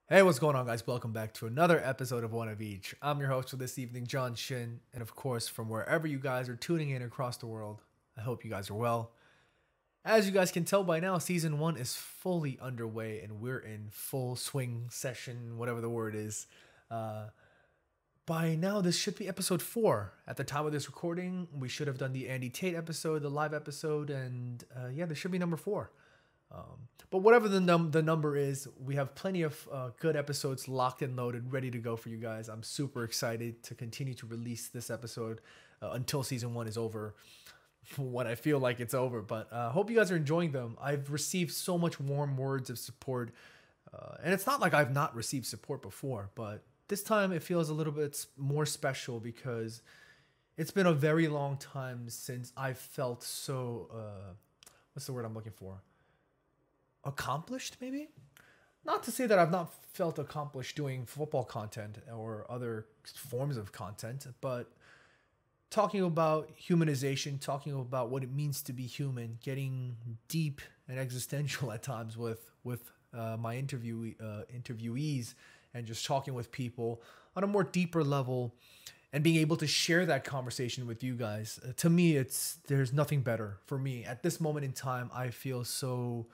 Hey, what's going on, guys? Welcome back to another episode of One of Each. I'm your host for this evening, John Shin, and of course, from wherever you guys are tuning in across the world, I hope you guys are well. As you guys can tell by now, season one is fully underway, and we're in full swing session, whatever the word is. Uh, by now, this should be episode four. At the time of this recording, we should have done the Andy Tate episode, the live episode, and yeah, this should be number four. But whatever the number is, we have plenty of good episodes locked and loaded, ready to go for you guys. I'm super excited to continue to release this episode until season one is over, when I feel like it's over. But hope you guys are enjoying them. I've received so much warm words of support, and it's not like I've not received support before, but this time it feels a little bit more special because it's been a very long time since I felt so. What's the word I'm looking for? Accomplished, maybe. Not to say that I've not felt accomplished doing football content or other forms of content, but talking about humanization, talking about what it means to be human, getting deep and existential at times with my interviewees, and just talking with people on a more deeper level, and being able to share that conversation with you guys. To me, there's nothing better for me at this moment in time. I feel so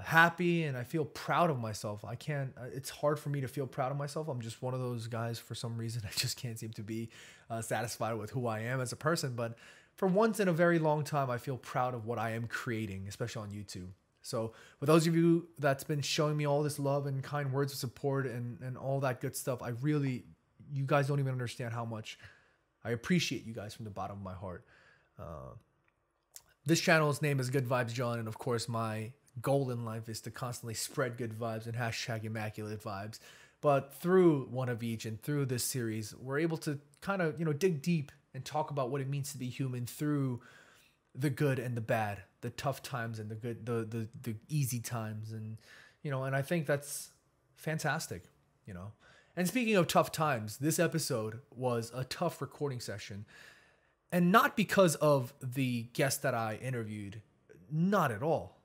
happy, and I feel proud of myself. I can't, it's hard for me to feel proud of myself. I'm just one of those guys, for some reason. I just can't seem to be satisfied with who I am as a person. But for once in a very long time, I feel proud of what I am creating, especially on YouTube. So for those of you that's been showing me all this love and kind words of support and all that good stuff, you guys don't even understand how much I appreciate you guys from the bottom of my heart. This channel's name is Good Vibes John, and of course my goal in life is to constantly spread good vibes and hashtag immaculate vibes. But through One of Each and through this series, we're able to kind of, dig deep and talk about what it means to be human through the good and the bad, the tough times and the good, the easy times. And I think that's fantastic. And speaking of tough times, this episode was a tough recording session. And not because of the guest that I interviewed, not at all.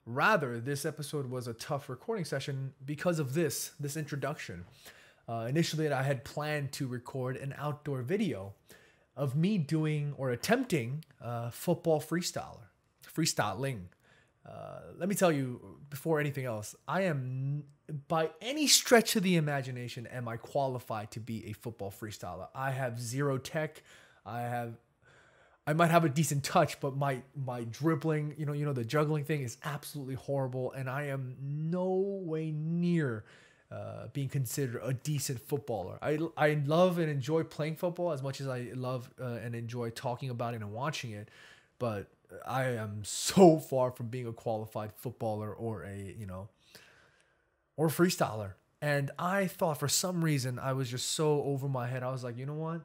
Rather, this episode was a tough recording session because of this introduction. Initially, I had planned to record an outdoor video of me doing or attempting football freestyling. Let me tell you, before anything else, I am, by any stretch of the imagination, am I qualified to be a football freestyler. I have zero tech. I might have a decent touch, but my dribbling, the juggling thing is absolutely horrible, and I am no way near being considered a decent footballer. I love and enjoy playing football as much as I love and enjoy talking about it and watching it, but I am so far from being a qualified footballer or or freestyler. And I thought for some reason I was just so over my head. I was like, you know what?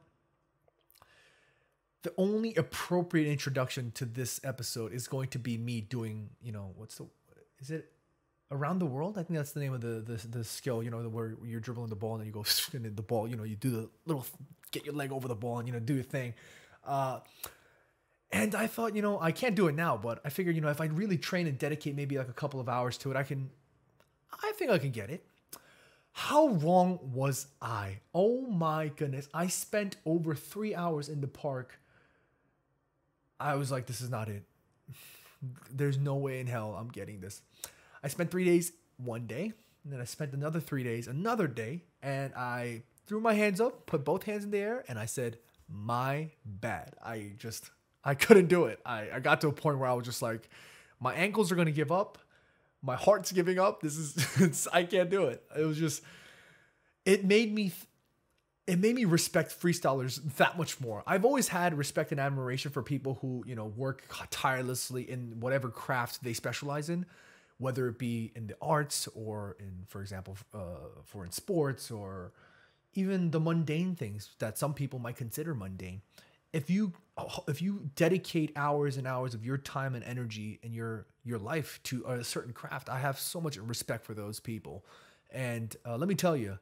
The only appropriate introduction to this episode is going to be me doing, is it around the world? I think that's the name of the skill, where you're dribbling the ball and then you go into the ball, you do the little, get your leg over the ball and, do your thing. And I thought, I can't do it now, but I figured, if I really train and dedicate maybe like a couple of hours to it, I think I can get it. How wrong was I? Oh my goodness. I spent over 3 hours in the park. I was like, this is not it. There's no way in hell I'm getting this. I spent 3 days one day, and then I spent another 3 days another day, and I threw my hands up, put both hands in the air, and I said, my bad. I couldn't do it. I got to a point where I was just like, my ankles are going to give up. My heart's giving up. I can't do it. It was just, it made me respect freestylers that much more. I've always had respect and admiration for people who, work tirelessly in whatever craft they specialize in, whether it be in the arts or for example, in sports, or even the mundane things that some people might consider mundane. If you dedicate hours and hours of your time and energy and your life to a certain craft, I have so much respect for those people. And let me tell you,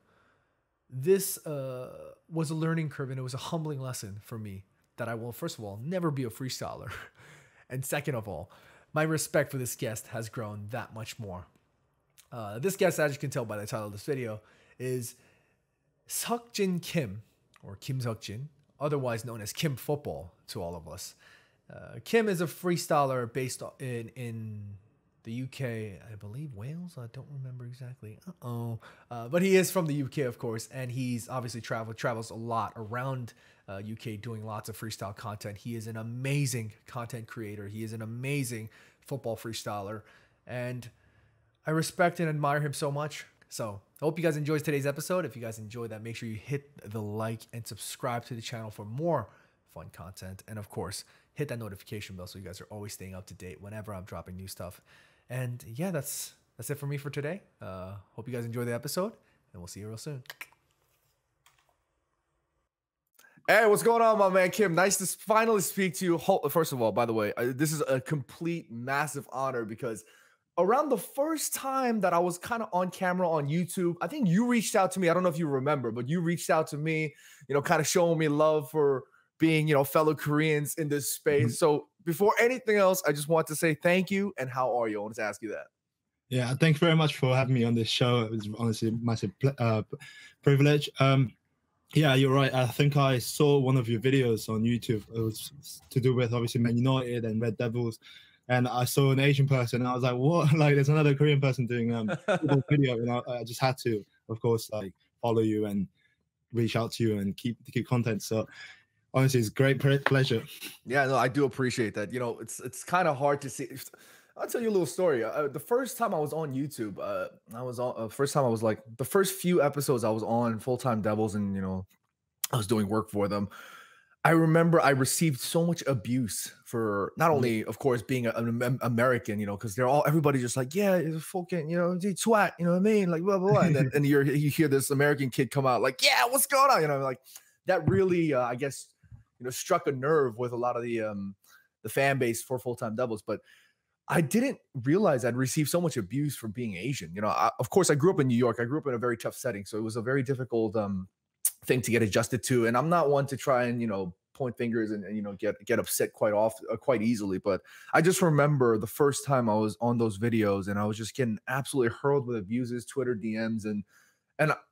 this was a learning curve, and it was a humbling lesson for me that I will, first of all, never be a freestyler. And second of all, my respect for this guest has grown that much more. This guest, as you can tell by the title of this video, is Seok Jin Kim, or Kim Seok Jin, otherwise known as Kim Football to all of us. Kim is a freestyler based in the UK, I believe Wales. I don't remember exactly. But he is from the UK, of course, and he's obviously travels a lot around UK doing lots of freestyle content. He is an amazing content creator. He is an amazing football freestyler, and I respect and admire him so much. So I hope you guys enjoyed today's episode. If you guys enjoyed that, make sure you hit the like and subscribe to the channel for more fun content. And of course, hit that notification bell so you guys are always staying up to date whenever I'm dropping new stuff. And yeah, that's it for me for today. Hope you guys enjoy the episode, and we'll see you real soon. Hey, what's going on, my man Kim? Nice to finally speak to you. First of all, by the way, this is a complete massive honor because around the first time that I was kind of on camera on YouTube, I think you reached out to me. I don't know if you remember, but you reached out to me, kind of showing me love for being, fellow Koreans in this space. Mm-hmm. So before anything else, I just want to say thank you. And how are you? I wanted to ask you that. Yeah, thank you very much for having me on this show. It was honestly a massive privilege. Yeah, you're right. I think I saw one of your videos on YouTube. It was to do with obviously Man United and Red Devils. And I saw an Asian person, and I was like, "What? Like, there's another Korean person doing a video." And I just had to, of course, like follow you and reach out to you and keep content. So, honestly, it's a great pleasure. Yeah, no, I do appreciate that. It's kind of hard to see. I'll tell you a little story. The first time I was on YouTube, the first few episodes I was on Full-Time Devils, and I was doing work for them. I remember I received so much abuse for not only, of course, being an American, because everybody just like, yeah, it's fucking, twat, you know what I mean? Like, blah, blah, blah. And then you hear this American kid come out like, yeah, what's going on? Like that really, I guess, struck a nerve with a lot of the fan base for Full-Time Devils. But I didn't realize I'd received so much abuse for being Asian. Of course, I grew up in New York. I grew up in a very tough setting. So it was a very difficult thing to get adjusted to. And I'm not one to try and, point fingers and get upset quite easily. But I just remember the first time I was on those videos and I was just getting absolutely hurled with abuses, Twitter DMs. And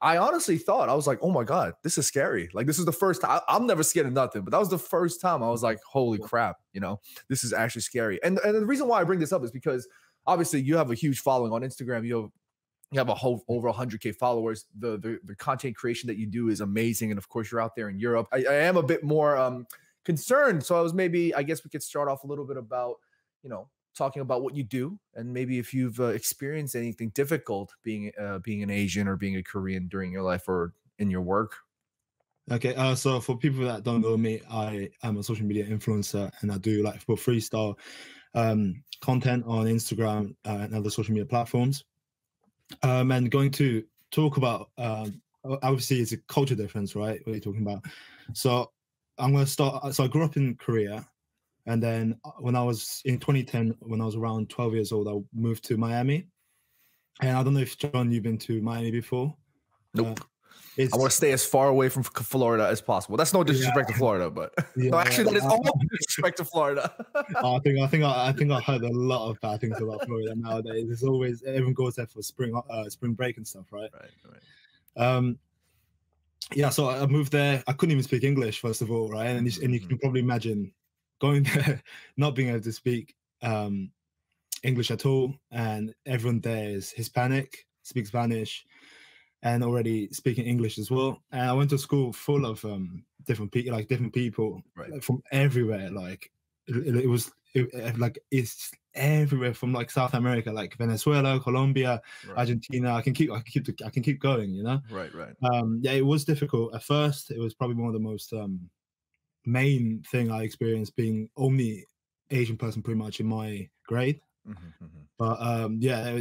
I honestly thought, I was like, oh my God, this is scary. Like, this is the first time. I'm never scared of nothing, but that was the first time I was like, holy crap, this is actually scary. And the reason why I bring this up is because obviously you have a huge following on Instagram. You have a whole over 100K followers. The content creation that you do is amazing. And of course, you're out there in Europe. I am a bit more concerned. So I guess we could start off a little bit about, talking about what you do, and maybe if you've experienced anything difficult being an Asian or being a Korean during your life or in your work. Okay, so for people that don't know me, I am a social media influencer, and I do like for freestyle content on Instagram and other social media platforms. And going to talk about obviously it's a culture difference, right? What are you talking about? So I'm going to start. So I grew up in Korea. And then when I was in 2010, when I was around 12 years old, I moved to Miami. And I don't know if, John, you've been to Miami before? Nope. I want to stay as far away from Florida as possible. That's no disrespect to Florida, but no, actually, that is all disrespect to Florida. I think I heard a lot of bad things about Florida nowadays. There's always, everyone goes there for spring break and stuff, right? Right. Yeah, so I moved there. I couldn't even speak English, first of all, right? And you can probably imagine going there, not being able to speak English at all, and everyone there is Hispanic, speaks Spanish, and already speaking English as well. And I went to school full of different people, right, from everywhere. Like it's everywhere from like South America, like Venezuela, Colombia, right, Argentina. I can keep going. Right. Yeah, it was difficult at first. It was probably one of the most main thing I experienced, being only Asian person pretty much in my grade. But yeah,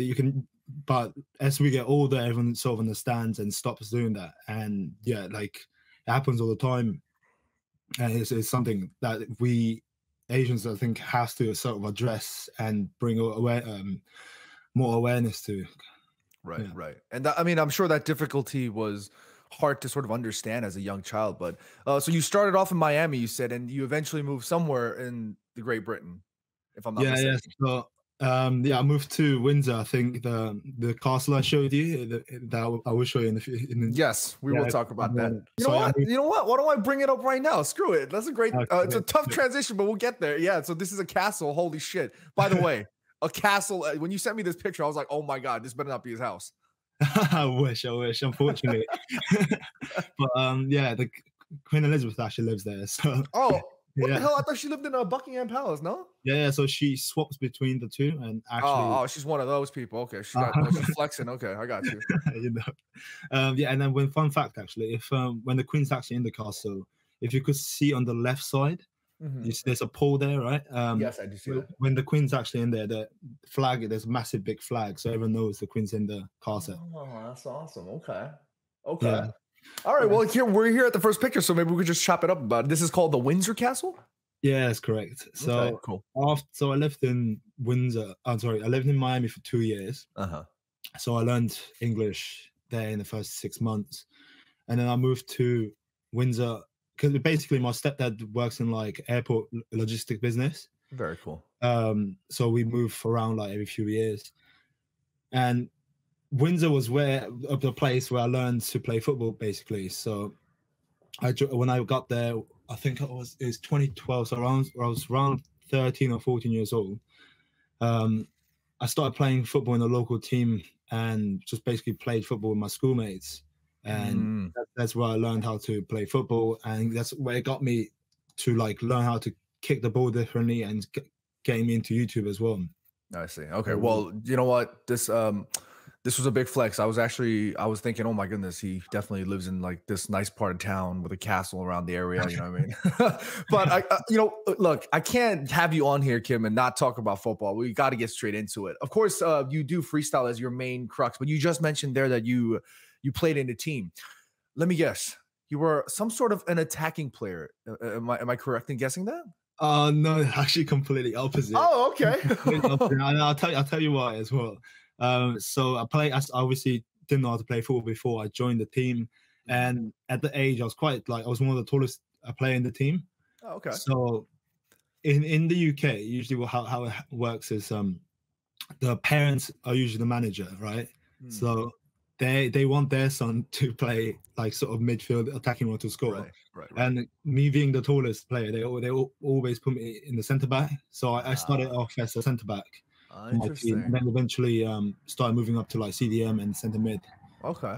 but as we get older, everyone sort of understands and stops doing that. And yeah, like it happens all the time. And it's something that we Asians, I think, has to sort of address and bring more awareness to. Right. And that, I mean, I'm sure that difficulty was hard to sort of understand as a young child, but so you started off in Miami, you said, and you eventually moved somewhere in the Great Britain, if I'm not mistaken. So Yeah, I moved to Windsor. I think the castle I showed you, that I will show you in the yes, we will talk about that. You know so, what? You know what? Why don't I bring it up right now? Screw it. That's a great. It's a tough yeah. transition, but we'll get there. Yeah. So this is a castle. Holy shit! By the way, a castle. When you sent me this picture, I was like, oh my god, this better not be his house. I wish. Unfortunately, but yeah, the Queen Elizabeth actually lives there. So what the hell? I thought she lived in Buckingham Palace. No. Yeah. So she swaps between the two, and actually. Oh, she's one of those people. Okay, she's flexing. Okay, I got you. You know. Yeah, and then fun fact actually, if when the Queen's actually in the castle, if you could see on the left side. Mm-hmm. There's a pole there, right? Yes, I do see that. When the Queen's actually in there, the flag, there's a massive big flag, so everyone knows the Queen's in the castle. Oh, that's awesome. Okay. Yeah. All right. Well, we're here at the first picture, so maybe we could just chop it up about it. This is called the Windsor Castle? Yeah, that's correct. So cool. So I lived in Windsor. I'm sorry, I lived in Miami for 2 years. So I learned English there in the first 6 months, and then I moved to Windsor. Because basically my stepdad works in like airport logistic business. Very cool. So we move around like every few years, and Windsor was the place where I learned to play football basically. So when I got there, I think it was 2012. So I was around 13 or 14 years old. I started playing football in a local team and just basically played football with my schoolmates. And that's where I learned how to play football, and that's where it got me to like learn how to kick the ball differently and getting me into YouTube as well. I see. Okay, well, you know what, this was a big flex. I was thinking, oh my goodness, he definitely lives in like this nice part of town with a castle around the area. You know what I mean? But look, I can't have you on here, Kim, and not talk about football. We got to get straight into it. Of course, you do freestyle as your main crux, but you just mentioned there that you played in a team. Let me guess. You were some sort of an attacking player. Am I correct in guessing that? No, actually completely opposite. Oh, okay. I'll tell you why as well. So I obviously didn't know how to play football before I joined the team. And at the age, I was one of the tallest player in the team. Oh, okay. So in the UK, usually how it works is the parents are usually the manager, right? So they want their son to play like sort of midfield attacking role to score. Right. And me being the tallest player, they always put me in the centre back. So I started off as a centre back. Interesting. And then eventually started moving up to like CDM and centre mid. Okay.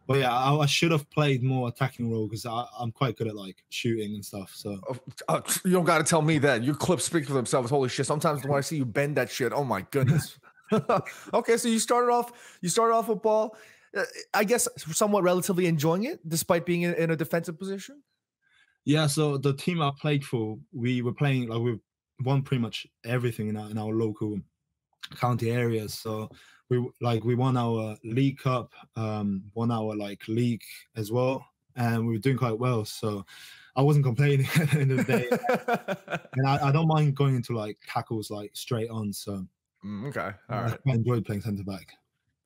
But yeah, I should have played more attacking role because I'm quite good at like shooting and stuff. So you don't got to tell me that. Your clips speak for themselves. Holy shit! Sometimes when I see you bend that shit, oh my goodness. Okay, so you started off football, I guess somewhat relatively enjoying it despite being in a defensive position. Yeah, so the team I played for, we were playing like we won pretty much everything in our local county areas. So we won our League Cup, won our like league as well, and we were doing quite well. So I wasn't complaining at the end of the day, and I don't mind going into like tackles like straight on. So. Okay. All right. I enjoyed playing centre back.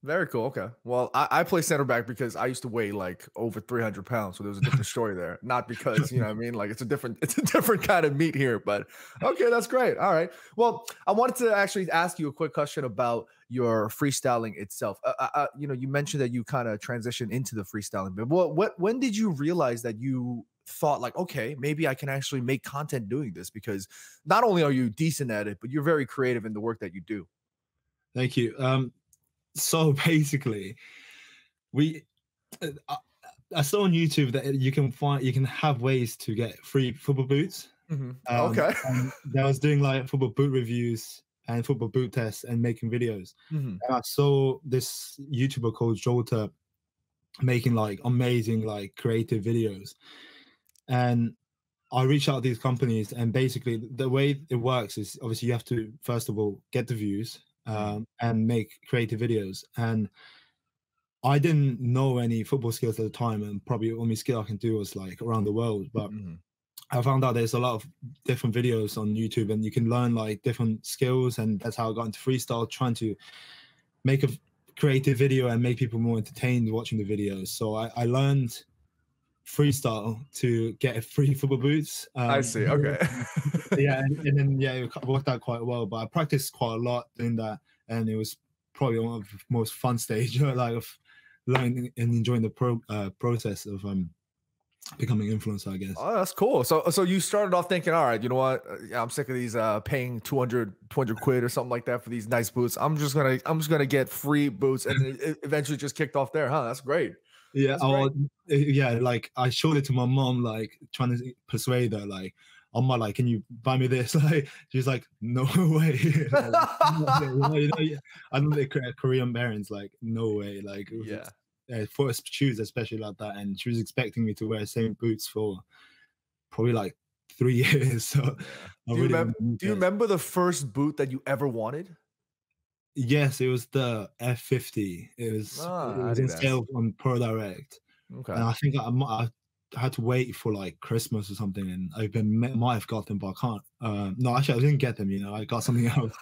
Very cool. Okay. Well, I play center back because I used to weigh like over 300 pounds. So there was a different story there. Not because, you know what I mean? Like it's a different kind of meat here, but okay, that's great. All right. Well, I wanted to actually ask you a quick question about your freestyling itself. You mentioned that you kind of transitioned into the freestyling, but when did you realize that you thought like, okay, maybe I can actually make content doing this? Because not only are you decent at it, but you're very creative in the work that you do. Thank you. So basically, I saw on YouTube that you can have ways to get free football boots. Okay. And I was doing like football boot reviews and football boot tests and making videos. And I saw this YouTuber called Jolta making like amazing like creative videos. And I reach out to these companies, and basically the way it works is obviously you have to first of all get the views and make creative videos. And I didn't know any football skills at the time, and probably the only skill I can do was like around the world. But I found out there's a lot of different videos on YouTube, and you can learn like different skills, and that's how I got into freestyle, trying to make a creative video and make people more entertained watching the videos. So I learned freestyle to get free football boots. I see. Okay. Yeah, and then it worked out quite well. But I practiced quite a lot doing that, and it was probably one of the most fun stage like of learning and enjoying the process of becoming influencer, I guess. Oh, that's cool. So you started off thinking, all right, you know what? I'm sick of these paying 200 quid or something like that for these nice boots. I'm just gonna get free boots, and it eventually just kicked off there, huh? That's great. Yeah. Yeah. Like I showed it to my mom, like trying to persuade her, like, "Mama, like, can you buy me this?" Like, she's like, "No way." Like, I know the Korean parents, like, no way. Like, for shoes, especially like that, and she was expecting me to wear the same boots for probably like 3 years. So, do you remember the first boot that you ever wanted? Yes, it was the F50. It was on sale on Pro Direct. Okay. And I think I had to wait for like Christmas or something, and might have got them, but I can't. No, actually, I didn't get them. I got something else.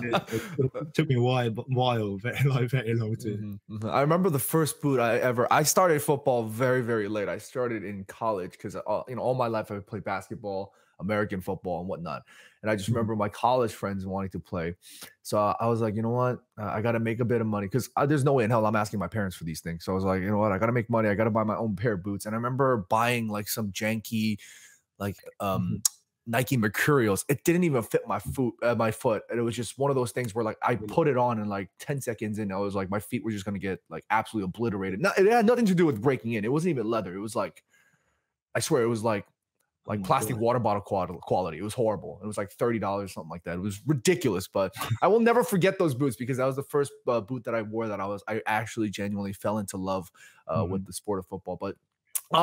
It took me a while, very long too. I remember the first boot I started football very, very late. I started in college because all my life I played basketball, American football, and whatnot. And I just remember my college friends wanting to play. So I was like, you know what? I got to make a bit of money because there's no way in hell I'm asking my parents for these things. So I was like, you know what? I got to make money. I got to buy my own pair of boots. And I remember buying like some janky, like Nike Mercurials. It didn't even fit my foot. And it was just one of those things where like I put it on and like 10 seconds in, I was like, my feet were just going to get like absolutely obliterated. It had nothing to do with breaking in. It wasn't even leather. It was like, I swear it was like plastic water bottle quality. It was horrible. It was like $30, something like that. It was ridiculous, but I will never forget those boots because that was the first boot that I wore that I actually genuinely fell into love with the sport of football. But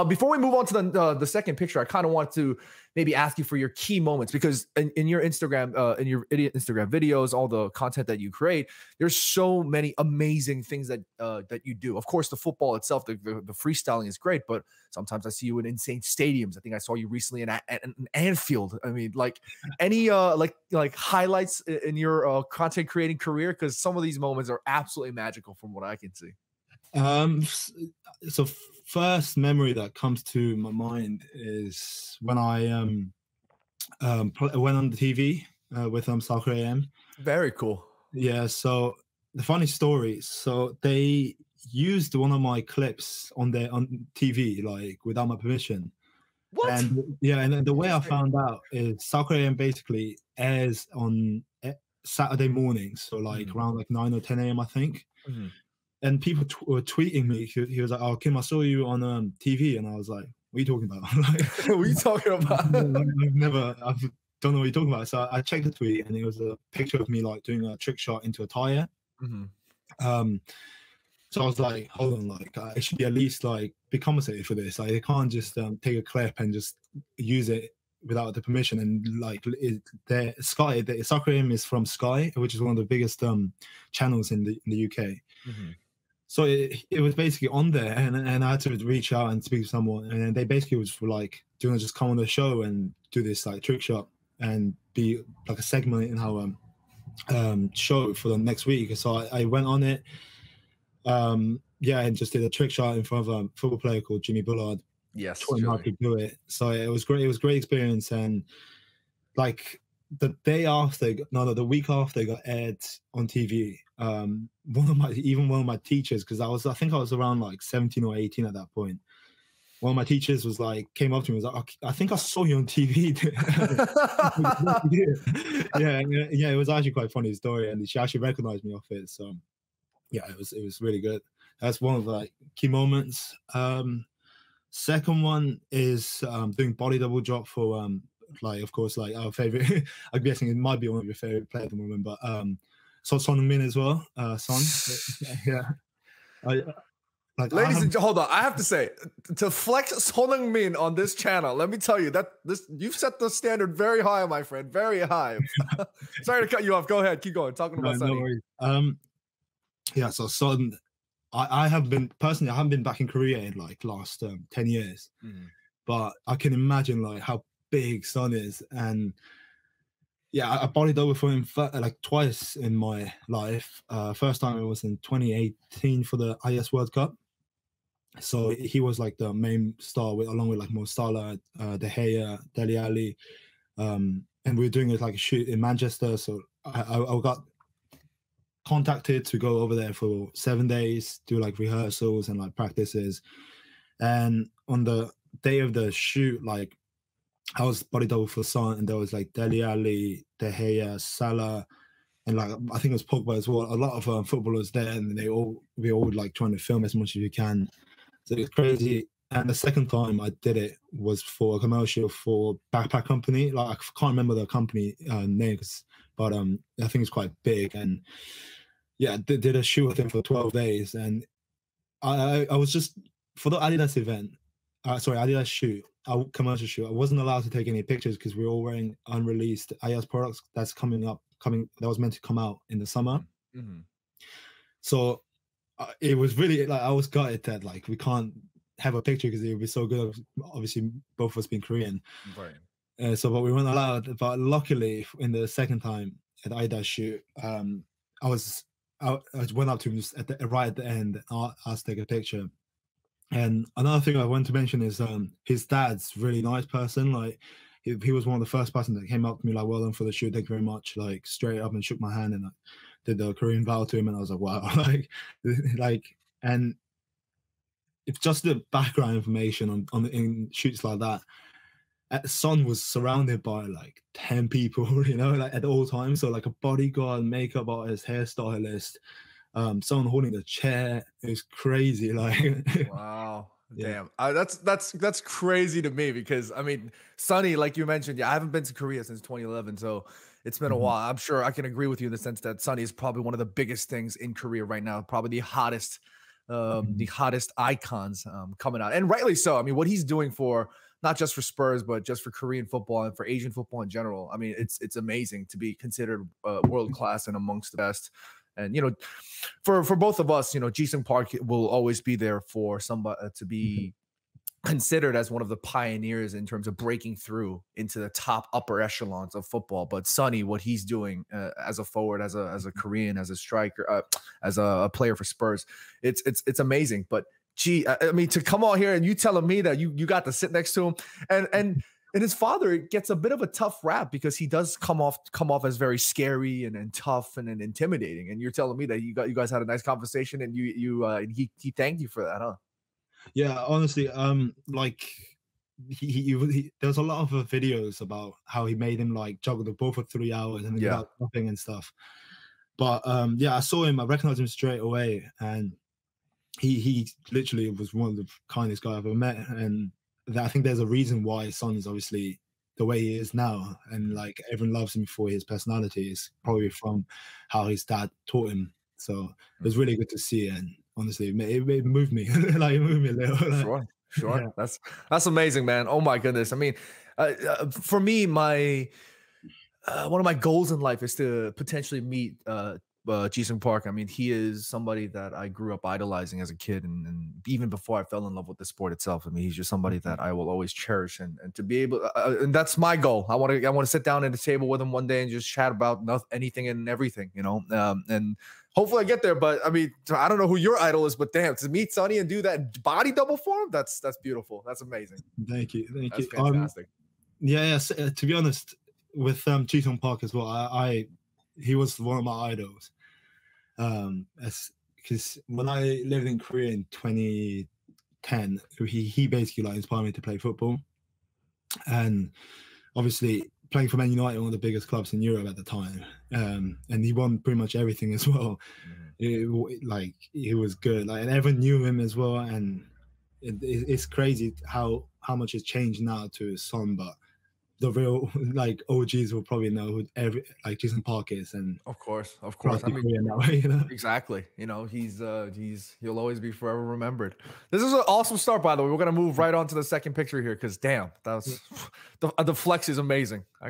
before we move on to the second picture, I kind of want to maybe ask you for your key moments, because in your Instagram, in your Instagram videos, all the content that you create, there's so many amazing things that you do. Of course, the football itself, the freestyling is great, but sometimes I see you in insane stadiums. I think I saw you recently in Anfield. I mean, like any like highlights in your content creating career, because some of these moments are absolutely magical from what I can see. So first memory that comes to my mind is when I went on the TV with Soccer AM. Very cool. Yeah. So the funny story. So they used one of my clips on TV, like without my permission. What? And and the way I found out is Soccer AM basically airs on Saturday mornings, so like around like 9 or 10 a.m. I think. And people were tweeting me. He was like, "Oh, Kim, I saw you on TV," and I was like, "What are you talking about?" Like, what are you talking about? I don't know what you're talking about. So I checked the tweet, and it was a picture of me like doing a trick shot into a tire. So I was like, "Hold on, like I should be at least like be compensated for this. Like, I can't just take a clip and just use it without the permission." And like the Soccer AM is from Sky, which is one of the biggest channels in the UK. So it was basically on there, and I had to reach out and speak to someone, and they basically was like, "Do you want to just come on the show and do this like trick shot and be like a segment in our show for the next week?" So I went on it, and just did a trick shot in front of a football player called Jimmy Bullard. Yes, taught him how to do it. So it was great. It was a great experience, and like the week after it got aired on TV. One of my teachers, because I think I was around like 17 or 18 at that point. One of my teachers was like, came up to me, was like, "I think I saw you on TV." yeah, it was actually quite a funny story, and she actually recognized me off it. So yeah, it was really good. That's one of the like key moments. Second one is doing body double drop for like, of course, like our favorite. I'm guessing it might be one of your favorite players at the moment, but so Son Min as well. Son, yeah. Ladies and gentlemen, hold on. I have to say, to flex Son Min on this channel, let me tell you that you've set the standard very high, my friend, very high. Sorry to cut you off. Go ahead, keep going. Talking about Sonny. No yeah. So Son, I haven't been back in Korea in like last 10 years, but I can imagine like how big Son is, and yeah, I bodied over for him like twice in my life. First time it was in 2018 for the IS World Cup. So he was like the main star along with like Mo Salah, De Gea, Dele Alli, and we were doing it like a shoot in Manchester. So I got contacted to go over there for 7 days, do like rehearsals and like practices. And on the day of the shoot, like I was body double for Son, and there was like Dele Alli, De Gea, Salah, and like I think it was Pogba as well. A lot of footballers there, and we all like trying to film as much as we can. So it's crazy. And the second time I did it was for a commercial for backpack company. Like I can't remember the company names, but I think it's quite big. And yeah, did a shoot with him for 12 days. And I was just for the Adidas event. Adidas shoot, commercial shoot. I wasn't allowed to take any pictures because we were all wearing unreleased Adidas products that's that was meant to come out in the summer. Mm-hmm. So it was really like I was gutted that like we can't have a picture because it would be so good. Obviously, both of us being Korean, right? But we weren't allowed. But luckily, in the second time at Adidas shoot, I went up to him just right at the end. And asked to take a picture. And another thing I want to mention is his dad's really nice person. Like he was one of the first person that came up to me like, "Well done for the shoot, thank you very much." Like straight up and shook my hand and did the Korean vow to him, and I was like, "Wow!" and it's just the background information in shoots like that. Son was surrounded by like 10 people, like at all times. So like a bodyguard, makeup artist, hairstylist, someone holding the chair. It was crazy. Like wow. Yeah. Damn. That's crazy to me because I mean, Sonny, like you mentioned, I haven't been to Korea since 2011, so it's been a while. I'm sure I can agree with you in the sense that Sonny is probably one of the biggest things in Korea right now, probably the hottest icons coming out, and rightly so. I mean, what he's doing for not just for Spurs, but just for Korean football and for Asian football in general. I mean, it's amazing to be considered world class and amongst the best. And for both of us, Jisung Park will always be there for somebody to be considered as one of the pioneers in terms of breaking through into the top upper echelons of football. But Sonny, what he's doing as a forward, as a Korean, as a striker, as a player for Spurs, it's amazing. But gee, I mean, to come on here and you telling me that you got to sit next to him and his father gets a bit of a tough rap because he does come off as very scary and tough and intimidating. And you're telling me that you guys had a nice conversation and he thanked you for that, huh? Yeah, honestly, like he there's a lot of videos about how he made him like juggle the ball for 3 hours and without stopping and stuff. But I saw him, I recognized him straight away, and he literally was one of the kindest guys I've ever met. And I think there's a reason why Son is obviously the way he is now, and like everyone loves him for his personality. It's probably from how his dad taught him. So it was really good to see, and honestly, it moved me. Like it moved me a little. Like, sure. Yeah. That's amazing, man. Oh my goodness. I mean, for me, my one of my goals in life is to potentially meet Jisung Park. I mean, he is somebody that I grew up idolizing as a kid, and even before I fell in love with the sport itself. I mean, he's just somebody that I will always cherish, and to be able, and that's my goal. I want to sit down at a table with him one day and just chat about anything and everything, and hopefully I get there. But I mean, I don't know who your idol is, but damn, to meet Sonny and do that body double for him, that's beautiful. That's amazing. Thank you. That's fantastic. To be honest, with Jisung Park as well, he was one of my idols. Because when I lived in Korea in 2010, he basically like inspired me to play football. And obviously playing for Man United, one of the biggest clubs in Europe at the time, and he won pretty much everything as well. He was good, like, and everyone knew him as well. And it's crazy how much has changed now to his son, but the real like OGs will probably know who Jisung Park is, and of course. I mean, that way, exactly. He'll always be forever remembered. This is an awesome start, by the way. We're gonna move right on to the second picture here because damn, that was the flex is amazing. I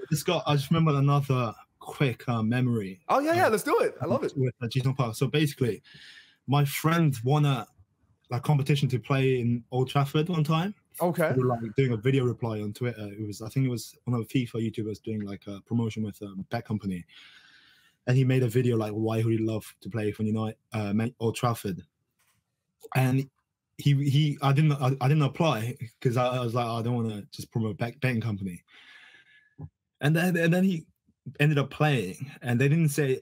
just remembered another quick memory. Oh yeah, let's do it. I love it with Jisung Park. So basically, my friend won a competition to play in Old Trafford one time. Okay. We were like doing a video reply on Twitter. I think it was one of the FIFA YouTubers doing like a promotion with a bet company, and he made a video like why would he love to play for United, Old Trafford, and I didn't apply because I was like, I don't want to just promote betting company. And then he ended up playing, and they didn't say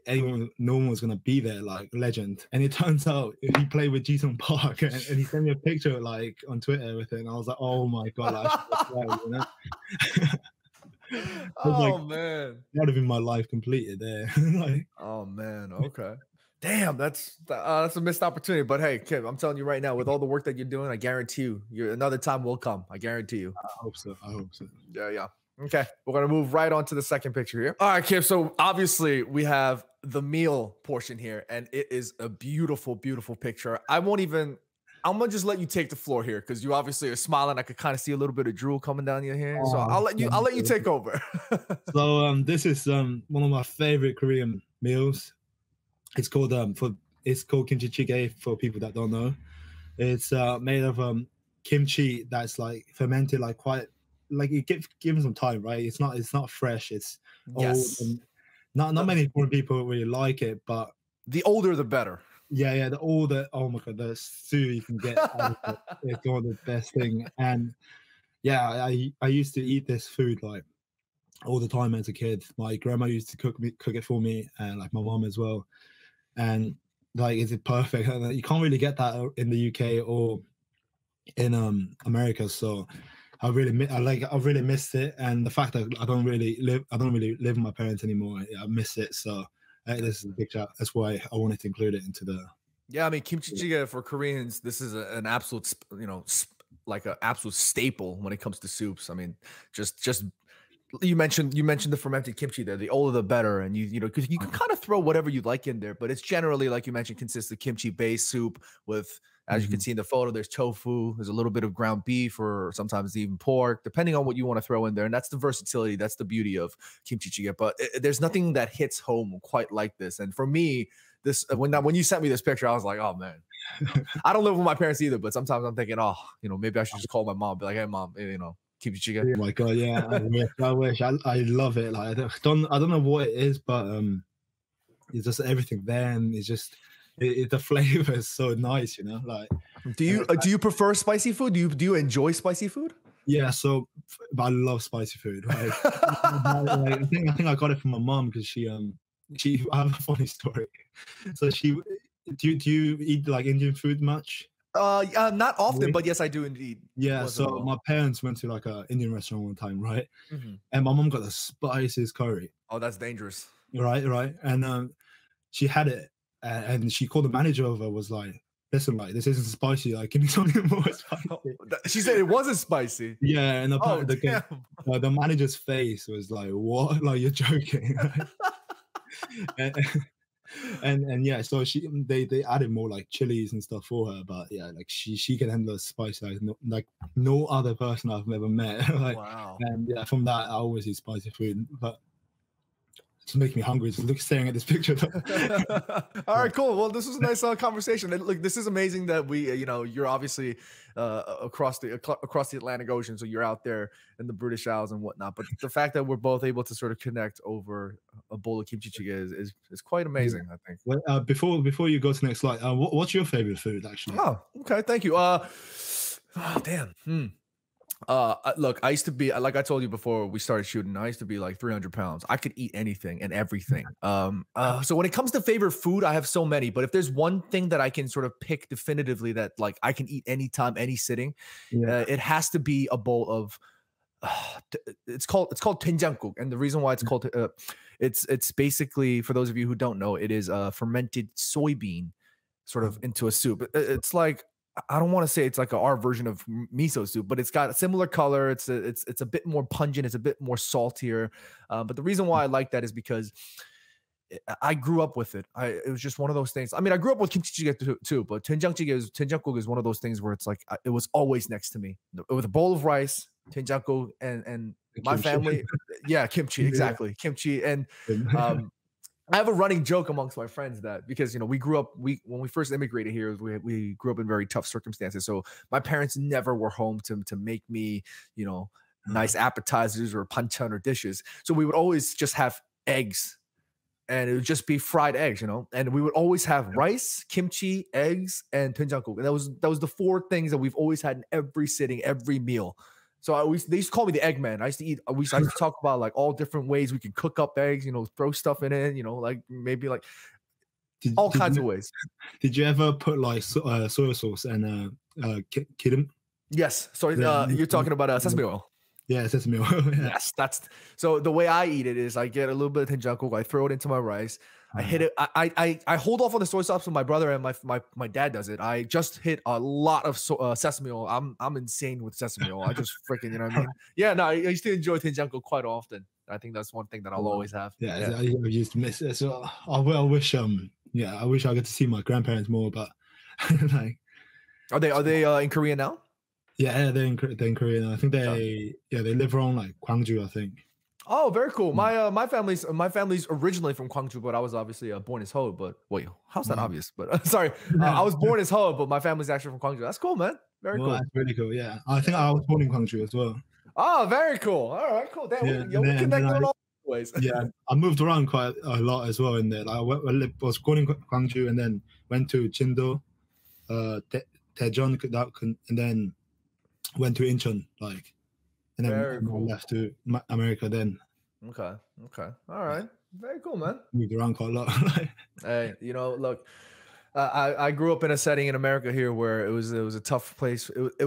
no one was gonna be there, like legend. And it turns out he played with Jisung Park, and he sent me a picture like on Twitter with it, and I was like, oh my god, I should play, you know. Oh like, man, that would have been my life completed there. Like, oh man, okay. Damn, that's a missed opportunity. But hey, Kim, I'm telling you right now, with all the work that you're doing, I guarantee you, another time will come. I guarantee you. I hope so. Yeah. Okay, we're gonna move right on to the second picture here. All right, Kim. So obviously we have the meal portion here, and it is a beautiful, beautiful picture. I'm gonna just let you take the floor here because you obviously are smiling. I could kind of see a little bit of drool coming down your hair, so I'll let you take over. So this is one of my favorite Korean meals. It's called kimchi chicken for people that don't know. It's made of kimchi that's like fermented, like quite like you give them some time, right? It's not fresh. It's old. And not many foreign people really like it, but the older the better. Yeah, the older. Oh my god, the stew you can get it's one of the best thing. And yeah, I used to eat this food like all the time as a kid. My grandma used to cook it for me, and like my mom as well. And like, is it perfect? You can't really get that in the UK or in America. So I really missed it, and the fact that I don't really live with my parents anymore. I miss it. So this is a big chat. That's why I wanted to include it into the. Yeah, I mean, kimchi chicken for Koreans, this is an absolute, like an absolute staple when it comes to soups. I mean, just. You mentioned the fermented kimchi there. The older the better, and you know, because you can kind of throw whatever you like in there, but it's generally, like you mentioned, consists of kimchi based soup with, as you can see in the photo, there's tofu, there's a little bit of ground beef, or sometimes even pork, depending on what you want to throw in there. And that's the versatility, that's the beauty of kimchi chicken. But there's nothing that hits home quite like this. And for me, this when you sent me this picture, I was like, oh man. I don't live with my parents either, but sometimes I'm thinking, oh, maybe I should just call my mom, be like, hey mom, kimchi chicken. Oh my god, yeah, I wish. I love it. Like, I don't know what it is, but it's just everything there, and it's just the flavor is so nice, Like, do you prefer spicy food? Do you enjoy spicy food? Yeah, but I love spicy food. Right? I think I got it from my mom because she I have a funny story. So do you eat like Indian food much? Not often, but yes, I do indeed. Yeah, so my parents went to like an Indian restaurant one time, right? And my mom got the spiciest curry. Oh, that's dangerous. Right. And she had it, and she called the manager over, was like, listen, like, this isn't spicy, like, can you something more spicy? She said it wasn't spicy. Yeah, and the manager's face was like, what? Like, you're joking. And yeah, so they added more like chilies and stuff for her, but yeah, like she can handle the spice like no other person I've ever met. Like, wow. And yeah, from that I always eat spicy food, but it's making me hungry just staring at this picture. All right, cool. Well, this was a nice conversation. And look, this is amazing that we, you're obviously across the Atlantic Ocean, so you're out there in the British Isles and whatnot. But the fact that we're both able to sort of connect over a bowl of kimchi chicken is quite amazing, I think. Well, before you go to the next slide, what's your favorite food actually? Oh, okay, thank you. Damn. Look, I used to be, like I told you before we started shooting, I used to be like 300 pounds. I could eat anything and everything. So when it comes to favorite food, I have so many, but if there's one thing that I can sort of pick definitively that like I can eat anytime, any sitting, it has to be a bowl of, it's called 된장국. And the reason why it's called, it's basically, for those of you who don't know, it is a fermented soybean sort of into a soup. It's like, I don't want to say it's like our version of miso soup, but it's got a similar color. It's a bit more pungent. It's a bit more saltier. But the reason why I like that is because I grew up with it. It was just one of those things. I mean, I grew up with kimchi chicken too, but 된장국 is one of those things where it's like it was always next to me with a bowl of rice, 된장국, and my family. Yeah, kimchi, exactly, kimchi, and I have a running joke amongst my friends that because we grew up when we first immigrated here, we grew up in very tough circumstances. So my parents never were home to make me nice appetizers or panchan or dishes. So we would always just have eggs and it would just be fried eggs, you know. And we would always have rice, kimchi, eggs, and doenjangguk. And that was the 4 things that we've always had in every sitting, every meal. So they used to call me the Eggman. I used to talk about like all different ways we can cook up eggs, you know, throw stuff in it, you know, like maybe like all kinds of ways. Did you ever put like soy sauce and kirim? Yes. So you're talking about sesame oil. Yeah, sesame oil. Yeah. Yes, so the way I eat it is I get a little bit of doenjangguk, I throw it into my rice, I hit it. I hold off on the soy sauce when my brother and my dad does it. I just hit a lot of sesame oil. I'm insane with sesame oil. I just freaking, you know what I mean? Yeah, no, I used to enjoy doenjangguk quite often. I think that's one thing that I'll always have. Yeah. I used to miss it. So I wish I got to see my grandparents more, but like, are they in Korea now? Yeah, they're in Korea now. I think they live around like Gwangju, I think. Oh, very cool. My family's originally from Gwangju, but I was obviously born as Seoul. But wait, how's that obvious? But sorry, I was born as Seoul, but my family's actually from Gwangju. That's cool, man. Very cool. That's really cool. Yeah, I think I was born in Gwangju as well. Oh, very cool. All right, cool. Damn, we connected in all ways. Yeah, I moved around quite a lot as well in there. Like I was born in Gwangju and then went to Chindo, Daejeon, and then went to Incheon, like, and then left to America then. Okay. All right. Very cool, man. Moved around quite a lot. Hey, you know, look, I grew up in a setting in America here where it was a tough place. It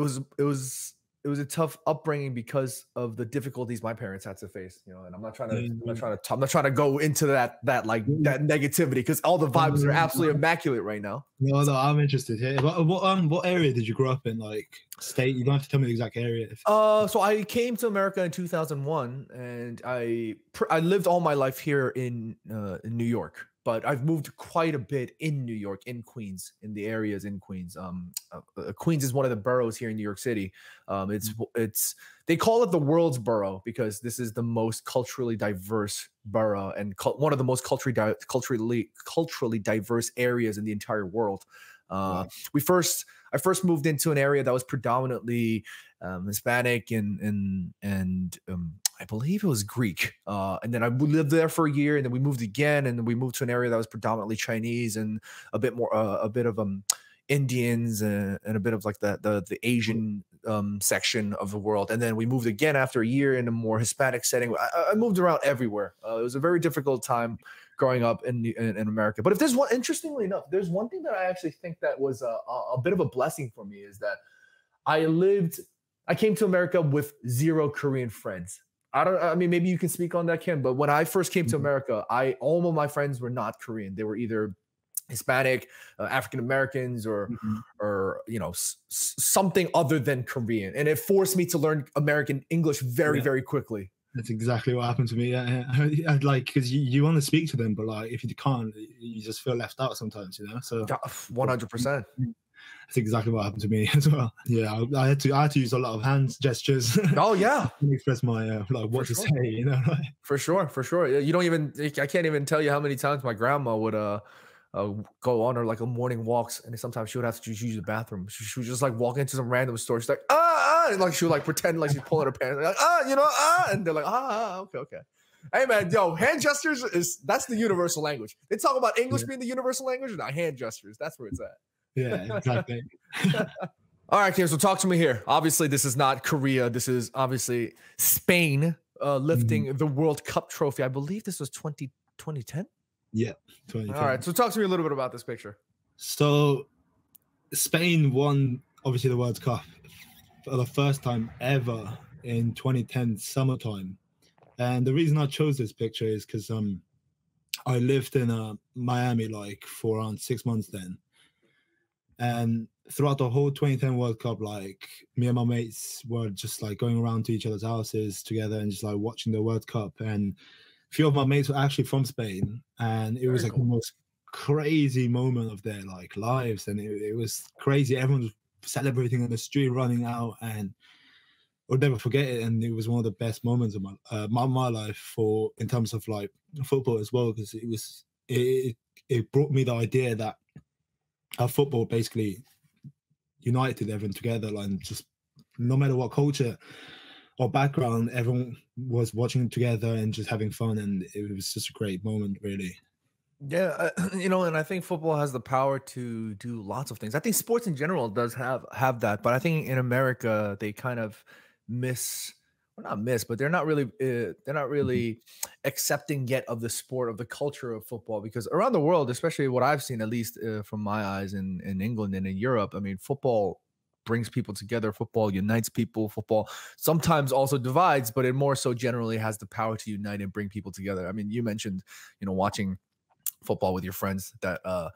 was a tough upbringing because of the difficulties my parents had to face, you know. And I'm not trying to go into that negativity because all the vibes are absolutely immaculate right now. No, I'm interested here. What area did you grow up in? Like state? You don't have to tell me the exact area. So I came to America in 2001, and I lived all my life here in New York. But I've moved quite a bit in New York, in Queens, in the areas in Queens. Queens is one of the boroughs here in New York City. They call it the world's borough because this is the most culturally diverse borough and one of the most culturally diverse areas in the entire world. Wow. I first moved into an area that was predominantly Hispanic and I believe it was Greek. And then I lived there for a year, and then we moved again, and then we moved to an area that was predominantly Chinese and a bit of Indians and a bit of like the Asian section of the world. And then we moved again after a year in a more Hispanic setting. I moved around everywhere. It was a very difficult time growing up in America. But if there's one, interestingly enough, there's one thing that I actually think that was a bit of a blessing for me is that I came to America with 0 Korean friends. I mean, maybe you can speak on that, Kim, but when I first came to America, all of my friends were not Korean. They were either Hispanic, African Americans, or you know, something other than Korean. And it forced me to learn American English very quickly. That's exactly what happened to me. Yeah. Like, because you want to speak to them, but like if you can't, you just feel left out sometimes, you know. So 100%. That's exactly what happened to me as well. Yeah, I had to use a lot of hand gestures. Oh yeah, to express my like what to say, you know. For sure. You don't even. I can't even tell you how many times my grandma would go on her like a morning walks, and sometimes she would have to just use the bathroom. She would just like walk into some random store. She's like and like she would like pretend like she's pulling her pants, like you know and they're like okay. Hey man, hand gestures that's the universal language. They talk about English being the universal language, not hand gestures. That's where it's at. Yeah, exactly. All right, Kim, so talk to me here. Obviously, this is not Korea. This is obviously Spain lifting the World Cup trophy. I believe this was 2010. Yeah, 2010. All right, so talk to me a little bit about this picture. So Spain won, obviously, the World Cup for the first time ever in 2010 summertime. And the reason I chose this picture is because I lived in Miami like for around 6 months then. And throughout the whole 2010 World Cup, like me and my mates were just like going around to each other's houses together and just like watching the World Cup. And a few of my mates were actually from Spain, and it was like the most crazy moment of their like lives. And it was crazy. Everyone was celebrating on the street, running out, and I'll never forget it. And it was one of the best moments of my life in terms of like football as well, because it brought me the idea that football basically united everyone together, and just no matter what culture or background, everyone was watching together and just having fun, and it was just a great moment, really. Yeah, and I think football has the power to do lots of things. I think sports in general does have that, but I think in America they kind of miss, well, not miss, but they're not Mhm. really accepting yet of the sport, of the culture of football, because around the world, especially what I've seen, at least from my eyes in England and in Europe, I mean, football brings people together. Football unites people. Football sometimes also divides, but it more so generally has the power to unite and bring people together. I mean, you mentioned, watching football with your friends that are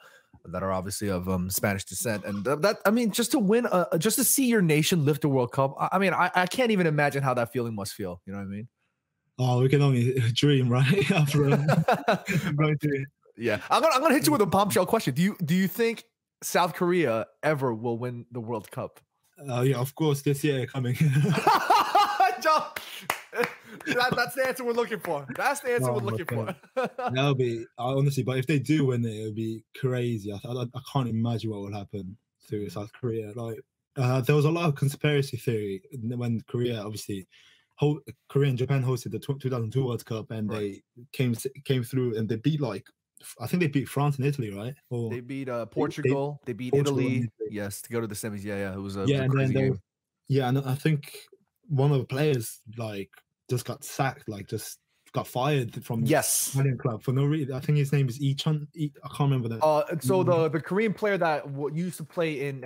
obviously of Spanish descent, and that I mean, just to win, just to see your nation lift the World Cup. I mean, I can't even imagine how that feeling must feel. You know what I mean? Oh, we can only dream, right? After going to it. Yeah, I'm gonna hit you with a bombshell question. Do you think South Korea ever will win the World Cup? Yeah, of course, this year coming. John, that's the answer we're looking for. That's the answer we're looking for. That'll be honestly, but if they do win it, it'll be crazy. I can't imagine what will happen to South Korea. Like, there was a lot of conspiracy theory when Korea, obviously, Korea and Japan hosted the 2002 World Cup, and Right. they came through and they beat, like, I think they beat France and Italy, right? Or They beat they Portugal. They beat Portugal and Italy. Italy. Yes, to go to the semis. Yeah, yeah. It was Yeah, a and then crazy there was, game. yeah, and I think one of the players, like, just got sacked, like, just got fired from his Yes. Italian club for no reason. I think his name is Ichon. I can't remember that. So the Korean player that used to play in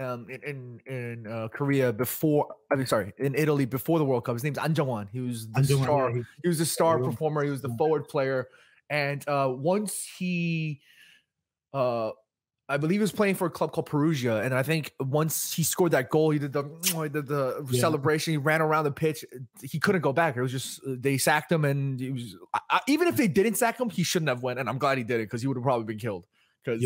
Korea before, I mean, sorry, in Italy before the World Cup. His name's An Jung-won. He was the star. Yeah, He was the star performer. He was the forward player. And once he, I believe he was playing for a club called Perugia, and I think once he scored that goal, he did the celebration. He ran around the pitch. He couldn't go back. It was just they sacked him, and he was even if they didn't sack him, he shouldn't have went. And I'm glad he did it because he would have probably been killed. Because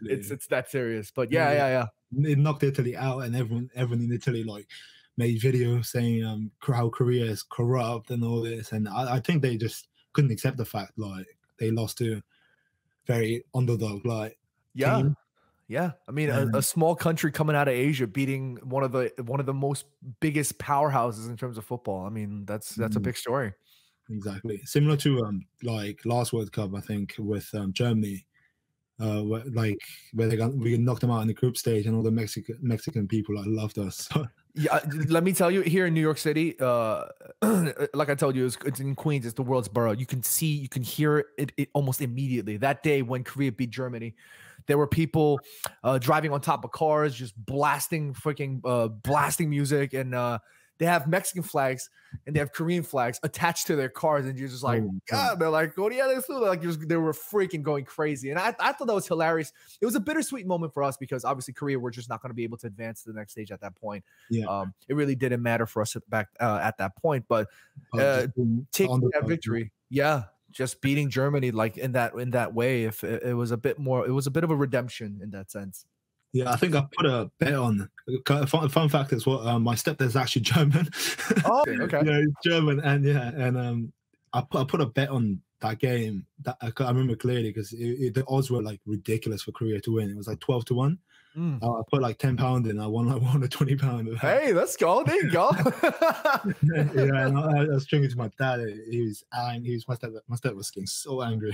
it's that serious. But yeah. It knocked Italy out, and everyone in Italy, like, made videos saying how Korea is corrupt and all this. And I think they just couldn't accept the fact, like, they lost to very underdog, like, Yeah. team. Yeah, I mean, a small country coming out of Asia beating one of the most biggest powerhouses in terms of football. I mean, that's a big story. Exactly, similar to like last World Cup, I think, with Germany, where we knocked them out in the group stage, and all the Mexican people, like, loved us. Yeah, let me tell you, here in New York City, like I told you, it's in Queens. It's the world's borough. You can hear it almost immediately. That day when Korea beat Germany, there were people driving on top of cars, just blasting music, and they have Mexican flags and they have Korean flags attached to their cars, and you're just like, God, they're like, oh yeah, they were freaking going crazy, and I thought that was hilarious. It was a bittersweet moment for us because obviously Korea were just not going to be able to advance to the next stage at that point. Yeah, it really didn't matter for us back at that point, but taking that victory, yeah. Just beating Germany like in that way, if it was a bit more, it was a bit of a redemption in that sense. Yeah, I think I put a bet on. Fun fact is, what my stepdad's actually German. Oh, okay. Yeah, he's German, and I put a bet on that game. That I remember clearly because the odds were, like, ridiculous for Korea to win. It was like 12-1. I put like £10 in. I won like £120. Hey, let's go. There you go. Yeah, and I was drinking to my dad. He was angry. My dad was getting so angry.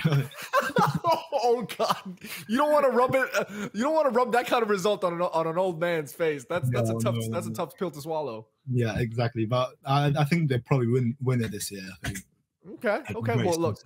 Oh God! You don't want to rub it. You don't want to rub that kind of result on an old man's face. That's a tough pill to swallow. Yeah, exactly. But I think they probably win it this year. I think. Okay. Well, look,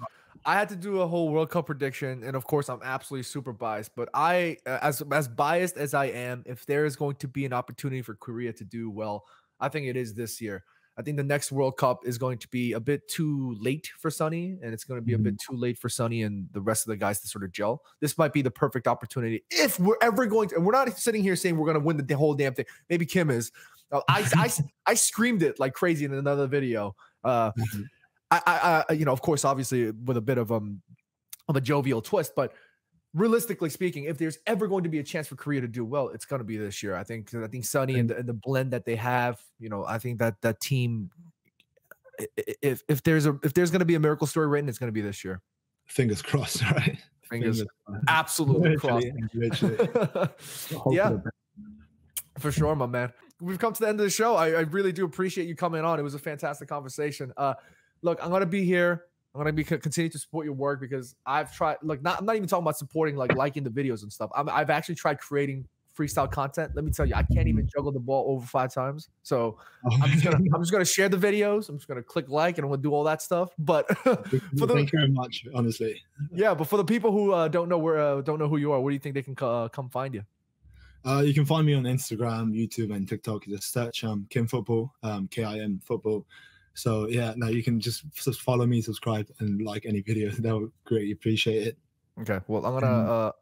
I had to do a whole World Cup prediction, and of course, I'm absolutely super biased. But I, as biased as I am, if there is going to be an opportunity for Korea to do well, I think it is this year. I think the next World Cup is going to be a bit too late for Sonny, and it's going to be a bit too late for Sonny and the rest of the guys to sort of gel. This might be the perfect opportunity if we're ever going to. And we're not sitting here saying we're going to win the whole damn thing. Maybe Kim is. I screamed it like crazy in another video. Of course, obviously with a bit of a jovial twist, but realistically speaking, if there's ever going to be a chance for Korea to do well, it's going to be this year. I think Sonny and the blend that they have, I think that team, if there's going to be a miracle story written, it's going to be this year. Fingers crossed, right? Fingers absolutely crossed. Yeah, for sure, my man. We've come to the end of the show. I really do appreciate you coming on. It was a fantastic conversation. Look, I'm going to be here I'm gonna continue to support your work because I've tried. Like, I'm not even talking about supporting, like liking the videos and stuff. I've actually tried creating freestyle content. Let me tell you, I can't even juggle the ball over 5 times. So I'm just gonna share the videos. I'm just gonna click like, and I'm gonna do all that stuff. But thank you very much, honestly. Yeah, but for the people who don't know who you are, where do you think they can come find you? You can find me on Instagram, YouTube, and TikTok. Just search Kim Football, KIM Football. So yeah, now you can just follow me, subscribe, and like any video. That would greatly appreciate it. Okay, well, I'm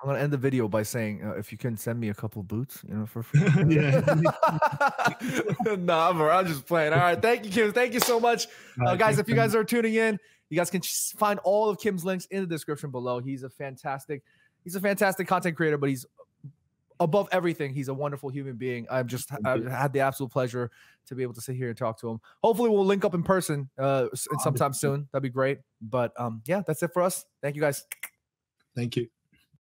gonna end the video by saying if you can send me a couple of boots, for free. Yeah. Nah, bro, I'm just playing. All right, thank you, Kim. Thank you so much, guys. If you guys are tuning in, you guys can find all of Kim's links in the description below. He's a fantastic content creator, but he's above everything. He's a wonderful human being. I've had the absolute pleasure to be able to sit here and talk to him. Hopefully, we'll link up in person sometime soon. That'd be great. But yeah, that's it for us. Thank you, guys. Thank you.